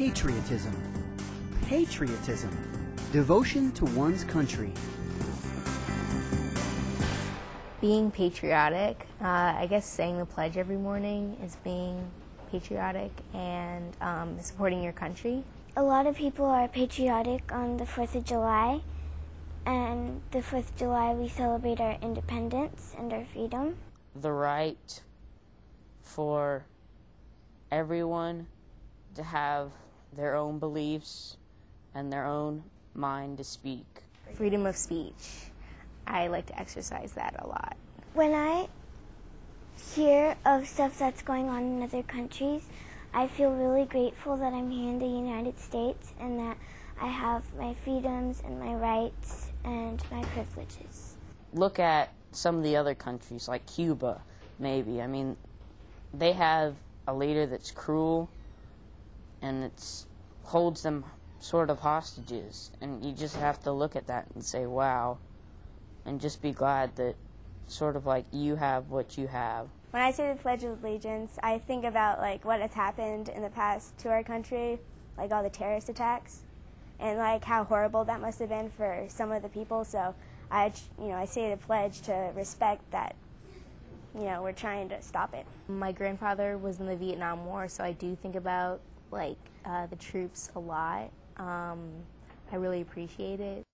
Patriotism. Patriotism. Devotion to one's country. Being patriotic, I guess saying the pledge every morning is being patriotic and supporting your country. A lot of people are patriotic on the 4th of July, and the 4th of July we celebrate our independence and our freedom. The right for everyone to have their own beliefs and their own mind to speak. Freedom of speech. I like to exercise that a lot. When I hear of stuff that's going on in other countries, I feel really grateful that I'm here in the United States and that I have my freedoms and my rights and my privileges. Look at some of the other countries, like Cuba, maybe. I mean, they have a leader that's cruel and it holds them sort of hostages. And you just have to look at that and say, wow, and just be glad that sort of like you have what you have. When I say the Pledge of Allegiance, I think about like what has happened in the past to our country, like all the terrorist attacks, and like how horrible that must have been for some of the people. So I say the pledge to respect that, we're trying to stop it. My grandfather was in the Vietnam War, so I do think about like the troops a lot. I really appreciate it.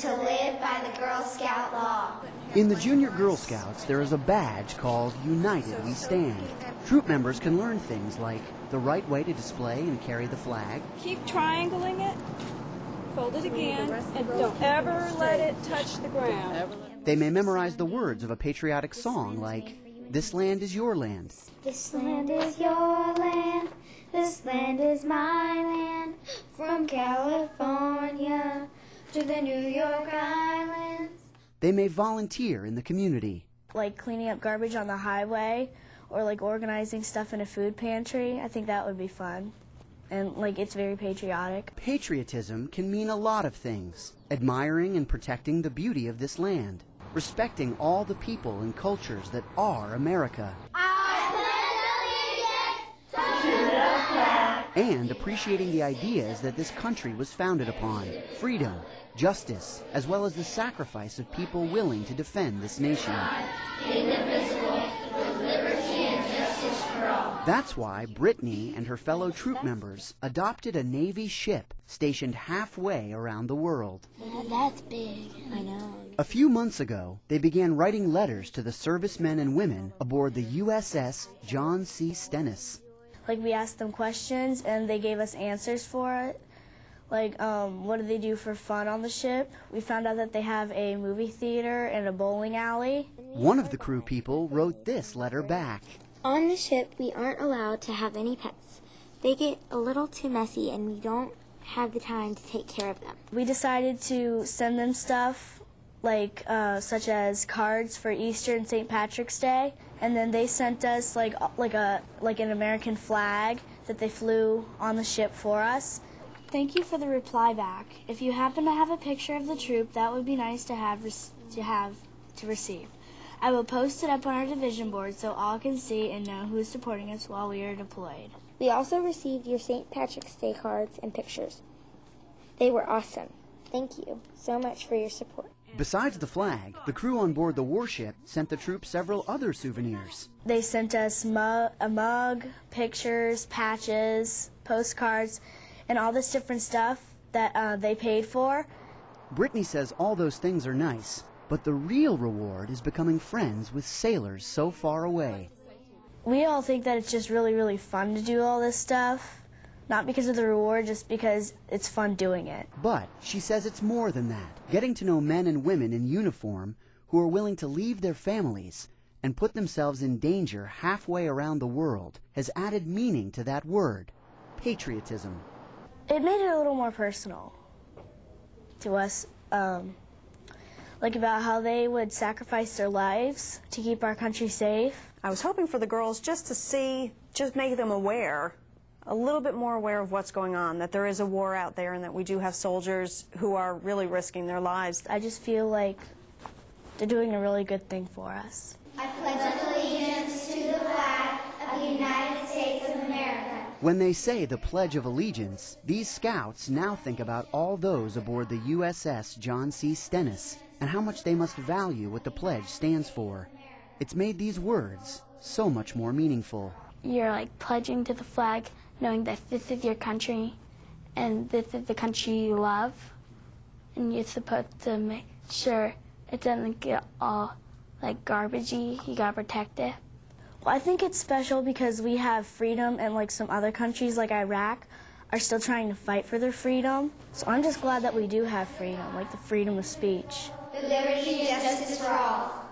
To live by the Girl Scout law. In the Junior Girl Scouts, there is a badge called United We Stand. Troop members can learn things like the right way to display and carry the flag. Keep triangling it, fold it again, and don't ever let it touch the ground. They may memorize the words of a patriotic song like, "This land is your land." This land is your land, this land is my land, from California to the New York Islands. They may volunteer in the community. Like cleaning up garbage on the highway or like organizing stuff in a food pantry. I think that would be fun. And like it's very patriotic. Patriotism can mean a lot of things. Admiring and protecting the beauty of this land. Respecting all the people and cultures that are America. And appreciating the ideas that this country was founded upon. Freedom, justice, as well as the sacrifice of people willing to defend this nation. That's why Brittany and her fellow troop members adopted a Navy ship stationed halfway around the world. Yeah, that's big. I know. A few months ago, they began writing letters to the servicemen and women aboard the USS John C. Stennis. Like we asked them questions and they gave us answers for it. Like, what do they do for fun on the ship? We found out that they have a movie theater and a bowling alley. One of the crew people wrote this letter back. On the ship, we aren't allowed to have any pets. They get a little too messy and we don't have the time to take care of them. We decided to send them stuff like such as cards for Easter and St. Patrick's Day, and then they sent us like an American flag that they flew on the ship for us. Thank you for the reply back. If you happen to have a picture of the troop, that would be nice to receive. I will post it up on our division board so all can see and know who is supporting us while we are deployed. We also received your St. Patrick's Day cards and pictures. They were awesome. Thank you so much for your support. Besides the flag, the crew on board the warship sent the troops several other souvenirs. They sent us a mug, pictures, patches, postcards, and all this different stuff that they paid for. Brittany says all those things are nice, but the real reward is becoming friends with sailors so far away. We all think that it's just really, really fun to do all this stuff. Not because of the reward, just because it's fun doing it. But she says it's more than that. Getting to know men and women in uniform who are willing to leave their families and put themselves in danger halfway around the world has added meaning to that word, patriotism. It made it a little more personal to us, like about how they would sacrifice their lives to keep our country safe. I was hoping for the girls just to see, just make them aware a little bit more aware of what's going on, that there is a war out there and that we do have soldiers who are really risking their lives. I just feel like they're doing a really good thing for us. I pledge allegiance to the flag of the United States of America. When they say the Pledge of Allegiance, these scouts now think about all those aboard the USS John C. Stennis and how much they must value what the pledge stands for. It's made these words so much more meaningful. You're like pledging to the flag, knowing that this is your country and this is the country you love, and you're supposed to make sure it doesn't get all like garbagey. You gotta protect it. Well, I think it's special because we have freedom, and like some other countries like Iraq are still trying to fight for their freedom. So I'm just glad that we do have freedom, like the freedom of speech. The liberty and justice for all.